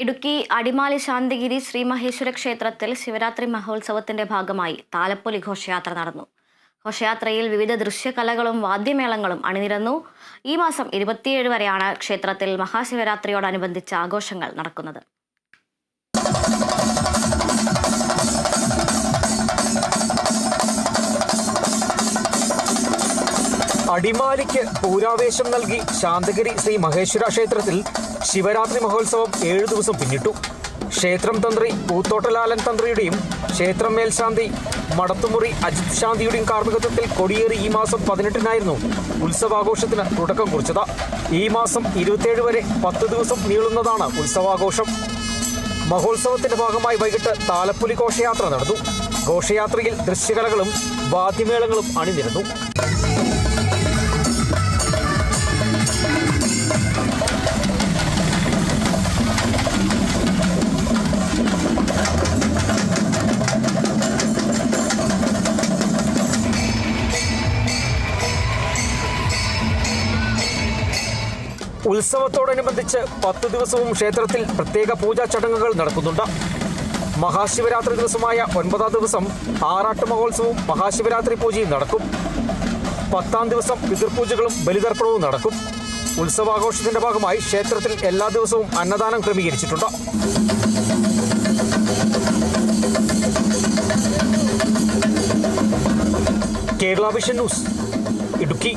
ഇടുക്കി അടിമാലി ശാന്തിഗിരി ശ്രീ മഹേശ്വര ക്ഷേത്രത്തിൽ ശിവരാത്രി മഹോത്സവത്തിന്റെ ഭാഗമായി താലപ്പൊലി ഘോഷയാത്ര നടന്നു. ഘോഷയാത്രയിൽ വിവിധ ദൃശ്യകലകളും വാദ്യമേളങ്ങളും അണിനിരന്നു. ഈ മാസം 27 വരെയാണ് ക്ഷേത്രത്തിൽ മഹാശിവരാത്രിയോടനുബന്ധിച്ച് ആഘോഷങ്ങൾ നടക്കുന്നത്. അടിമാലിക്ക് പൂരാവേശം നൽകി ശാന്തഗിരി ശ്രീ മഹേശ്വര ക്ഷേത്രത്തിൽ ശിവരാത്രി മഹോത്സവം 7 ദിവസം പിന്നിട്ടു. ക്ഷേത്രം തന്ത്രി പൂത്തോട്ടലാലൻ തന്ത്രിയുടെയും ക്ഷേത്രം മേൽശാന്തി മടത്തുമുറി അജിത് ശാന്തിയുടെയും കാർമ്മികത്വത്തിൽ കൊടിയേറി ഈ മാസം 18-നായിരുന്നു ഉത്സവാഘോഷത്തിന് തുടക്കം കുറിച്ചത്. ഈ മാസം 27 വരെ 10 ദിവസം നീളുന്നതാണ് ഉത്സവാഘോഷം. മഹോത്സവത്തിന്റെ ഭാഗമായി വൈകിട്ട് താലപ്പൊലി ഘോഷയാത്ര നടന്നു. ഘോഷയാത്രയിൽ ദൃശ്യകലകളും വാദ്യമേളങ്ങളും അണിനിരന്നു. ഉത്സവത്തോടനുബന്ധിച്ച് 10 ദിവസവും ക്ഷേത്രത്തിൽ പ്രത്യേക പൂജാ ചടങ്ങുകൾ നടക്കുന്നുണ്ട്. മഹാശിവരാത്രി ദിവസമായ 9-ാം ദിവസം ആറാട്ട് മഹോത്സവവും മഹാശിവരാത്രി പൂജയും നടക്കും. 10-ാം ദിവസം പിതൃപൂജകളും ബലിതർപ്പണവും നടക്കും. ഉത്സവാഘോഷത്തിന്റെ ഭാഗമായി ക്ഷേത്രത്തിൽ എല്ലാ ദിവസവും അന്നദാനം ക്രമീകരിച്ചിട്ടുണ്ട്. Kerala vision news, Idukki.